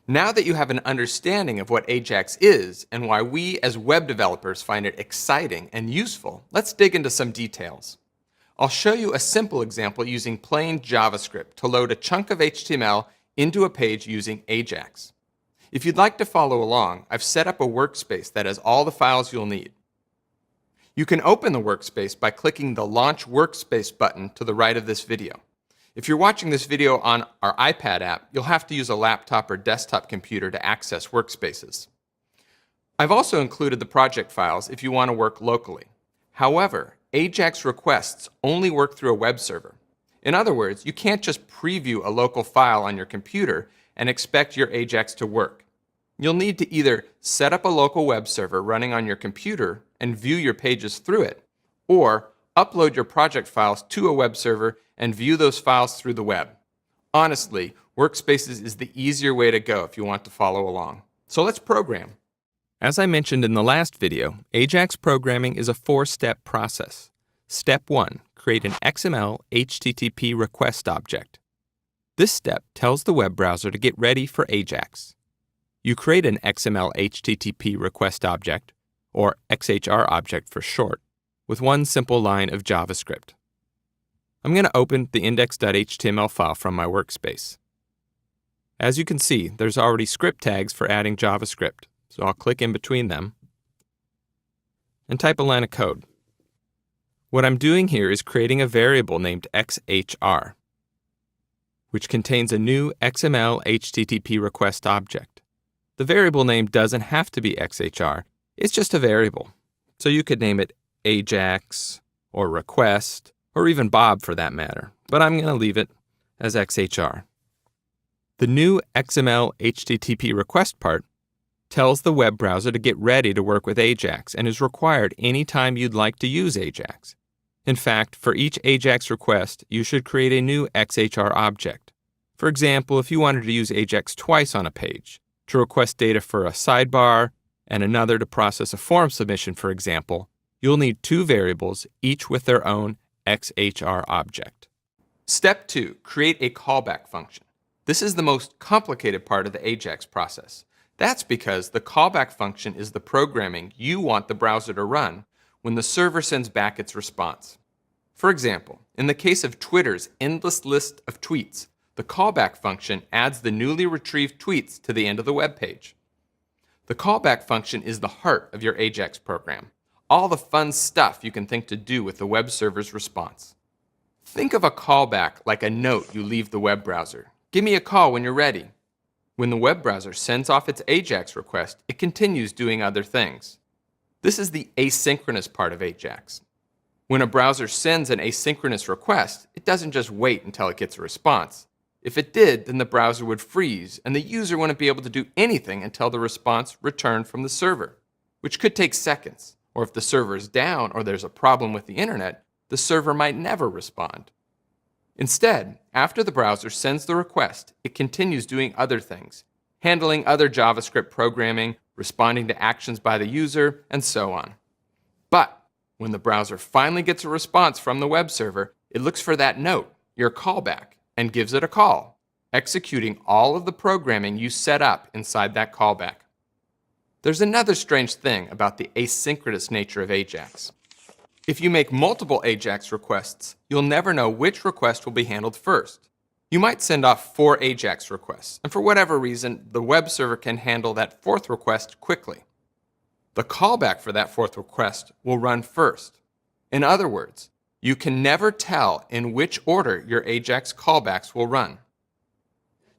Now that you have an understanding of what AJAX is and why we as web developers find it exciting and useful, let's dig into some details. I'll show you a simple example using plain JavaScript to load a chunk of HTML into a page using AJAX. If you'd like to follow along, I've set up a workspace that has all the files you'll need. You can open the workspace by clicking the Launch Workspace button to the right of this video. If you're watching this video on our iPad app, you'll have to use a laptop or desktop computer to access workspaces. I've also included the project files if you want to work locally. However, AJAX requests only work through a web server. In other words, you can't just preview a local file on your computer and expect your AJAX to work. You'll need to either set up a local web server running on your computer and view your pages through it, or upload your project files to a web server and view those files through the web. Honestly, Workspaces is the easier way to go if you want to follow along. So let's program. As I mentioned in the last video, AJAX programming is a 4-step process. Step 1, create an XML HTTP request object. This step tells the web browser to get ready for AJAX. You create an XML HTTP request object, or XHR object for short, with one simple line of JavaScript. I'm going to open the index.html file from my workspace. As you can see, there's already script tags for adding JavaScript, so I'll click in between them and type a line of code. What I'm doing here is creating a variable named XHR, which contains a new XML HTTP request object. The variable name doesn't have to be XHR, it's just a variable. So you could name it AJAX or request, or even Bob for that matter, but I'm going to leave it as XHR. The new XML HTTP request part tells the web browser to get ready to work with AJAX and is required anytime you'd like to use AJAX. In fact, for each AJAX request, you should create a new XHR object. For example, if you wanted to use AJAX twice on a page, to request data for a sidebar and another to process a form submission, for example, you'll need 2 variables, each with their own XHR object. Step 2, create a callback function. This is the most complicated part of the AJAX process. That's because the callback function is the programming you want the browser to run when the server sends back its response. For example, in the case of Twitter's endless list of tweets, the callback function adds the newly retrieved tweets to the end of the web page. The callback function is the heart of your AJAX program. All the fun stuff you can think to do with the web server's response. Think of a callback like a note you leave the web browser. Give me a call when you're ready. When the web browser sends off its AJAX request, it continues doing other things. This is the asynchronous part of AJAX. When a browser sends an asynchronous request, it doesn't just wait until it gets a response. If it did, then the browser would freeze and the user wouldn't be able to do anything until the response returned from the server, which could take seconds. Or if the server is down or there's a problem with the internet, the server might never respond. Instead, after the browser sends the request, it continues doing other things, handling other JavaScript programming, responding to actions by the user, and so on. But when the browser finally gets a response from the web server, it looks for that note, your callback, and gives it a call, executing all of the programming you set up inside that callback. There's another strange thing about the asynchronous nature of AJAX. If you make multiple AJAX requests, you'll never know which request will be handled first. You might send off 4 AJAX requests, and for whatever reason, the web server can handle that 4th request quickly. The callback for that 4th request will run first. In other words, you can never tell in which order your AJAX callbacks will run.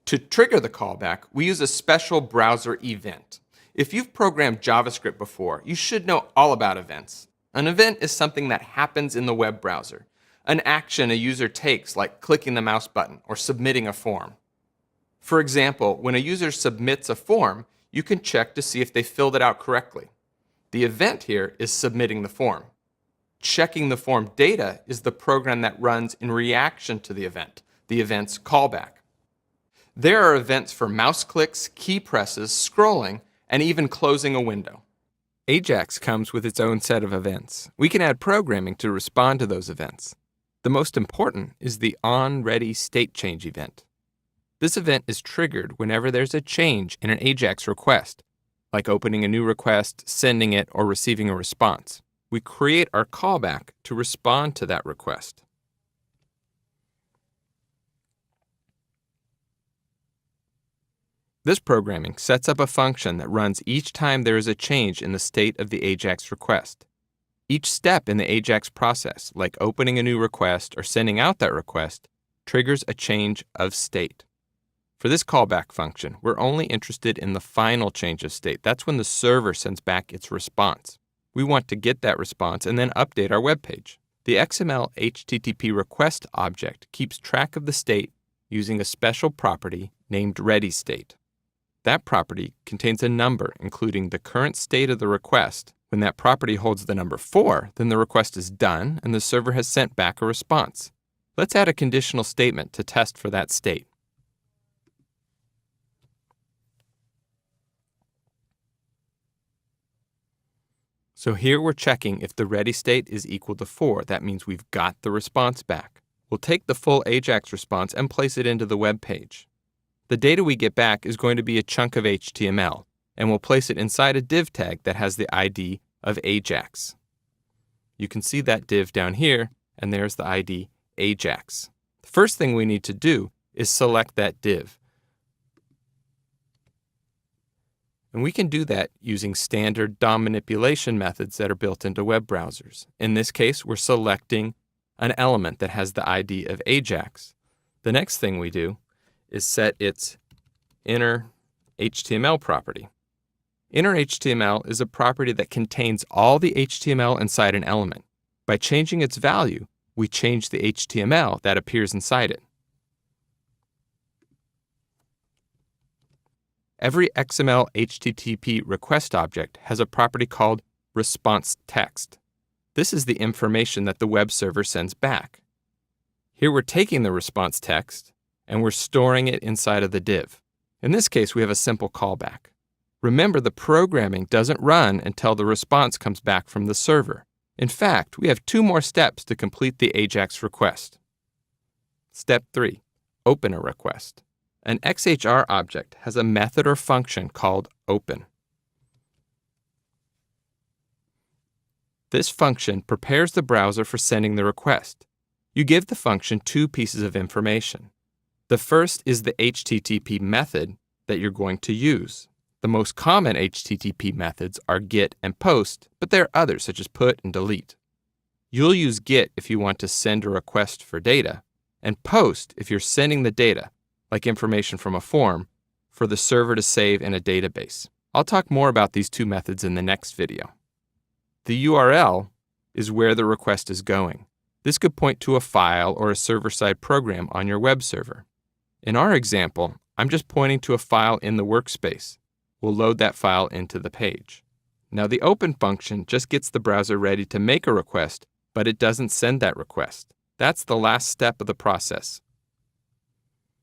To trigger the callback, we use a special browser event. If you've programmed JavaScript before, you should know all about events. An event is something that happens in the web browser, an action a user takes like clicking the mouse button or submitting a form. For example, when a user submits a form, you can check to see if they filled it out correctly. The event here is submitting the form. Checking the form data is the program that runs in reaction to the event's callback. There are events for mouse clicks, key presses, scrolling, and even closing a window. AJAX comes with its own set of events. We can add programming to respond to those events. The most important is the onReady state change event. This event is triggered whenever there's a change in an AJAX request, like opening a new request, sending it, or receiving a response. We create our callback to respond to that request. This programming sets up a function that runs each time there is a change in the state of the AJAX request. Each step in the AJAX process, like opening a new request or sending out that request, triggers a change of state. For this callback function, we're only interested in the final change of state. That's when the server sends back its response. We want to get that response and then update our web page. The XML HTTP request object keeps track of the state using a special property named readyState. That property contains a number including the current state of the request. When that property holds the number 4, then the request is done and the server has sent back a response. Let's add a conditional statement to test for that state. So here we're checking if the ready state is equal to 4. That means we've got the response back. We'll take the full AJAX response and place it into the web page. The data we get back is going to be a chunk of HTML, and we'll place it inside a div tag that has the ID of AJAX. You can see that div down here, and there's the ID AJAX. The first thing we need to do is select that div. And we can do that using standard DOM manipulation methods that are built into web browsers. In this case, we're selecting an element that has the ID of AJAX. The next thing we do is set its inner HTML property. Inner HTML is a property that contains all the HTML inside an element. By changing its value, we change the HTML that appears inside it. Every XML HTTP request object has a property called response text. This is the information that the web server sends back. Here we're taking the response text and we're storing it inside of the div. In this case, we have a simple callback. Remember, the programming doesn't run until the response comes back from the server. In fact, we have 2 more steps to complete the AJAX request. Step 3, open a request. An XHR object has a method or function called open. This function prepares the browser for sending the request. You give the function 2 pieces of information. The first is the HTTP method that you're going to use. The most common HTTP methods are get and post, but there are others such as put and delete. You'll use get if you want to send a request for data, and post if you're sending the data, like information from a form, for the server to save in a database. I'll talk more about these 2 methods in the next video. The URL is where the request is going. This could point to a file or a server-side program on your web server. In our example, I'm just pointing to a file in the workspace. We'll load that file into the page. Now the open function just gets the browser ready to make a request, but it doesn't send that request. That's the last step of the process.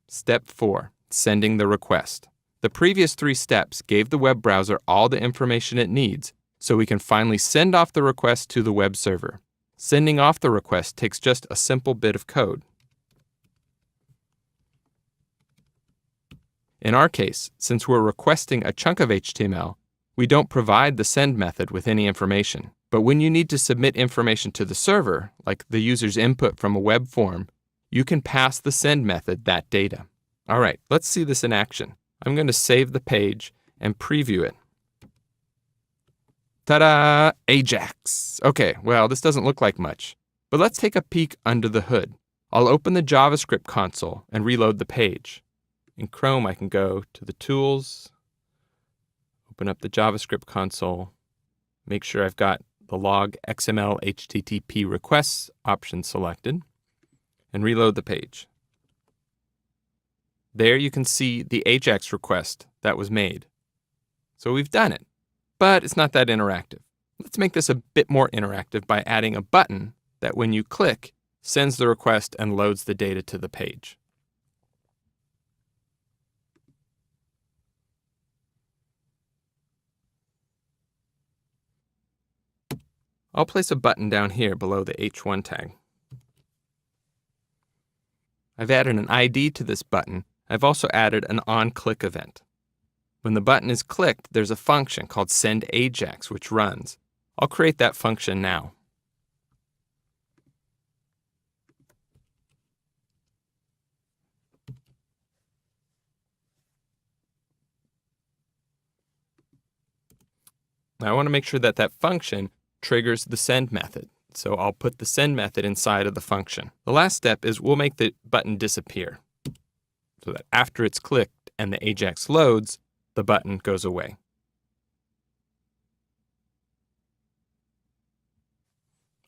Step 4, sending the request. The previous 3 steps gave the web browser all the information it needs so we can finally send off the request to the web server. Sending off the request takes just a simple bit of code. In our case, since we're requesting a chunk of HTML, we don't provide the send method with any information. But when you need to submit information to the server, like the user's input from a web form, you can pass the send method that data. All right, let's see this in action. I'm going to save the page and preview it. Ta-da! AJAX. Okay, well, this doesn't look like much, but let's take a peek under the hood. I'll open the JavaScript console and reload the page. In Chrome, I can go to the Tools, open up the JavaScript console, make sure I've got the log XML HTTP requests option selected, and reload the page. There you can see the AJAX request that was made. So we've done it, but it's not that interactive. Let's make this a bit more interactive by adding a button that when you click, sends the request and loads the data to the page. I'll place a button down here below the H1 tag. I've added an ID to this button, I've also added an on-click event. When the button is clicked, there's a function called send AJAX which runs. I'll create that function now. Now I want to make sure that that function triggers the send method. So I'll put the send method inside of the function. The last step is we'll make the button disappear so that after it's clicked and the AJAX loads, the button goes away.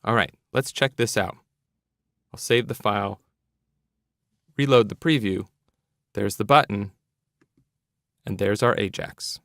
All right, let's check this out. I'll save the file, reload the preview. There's the button, and there's our AJAX.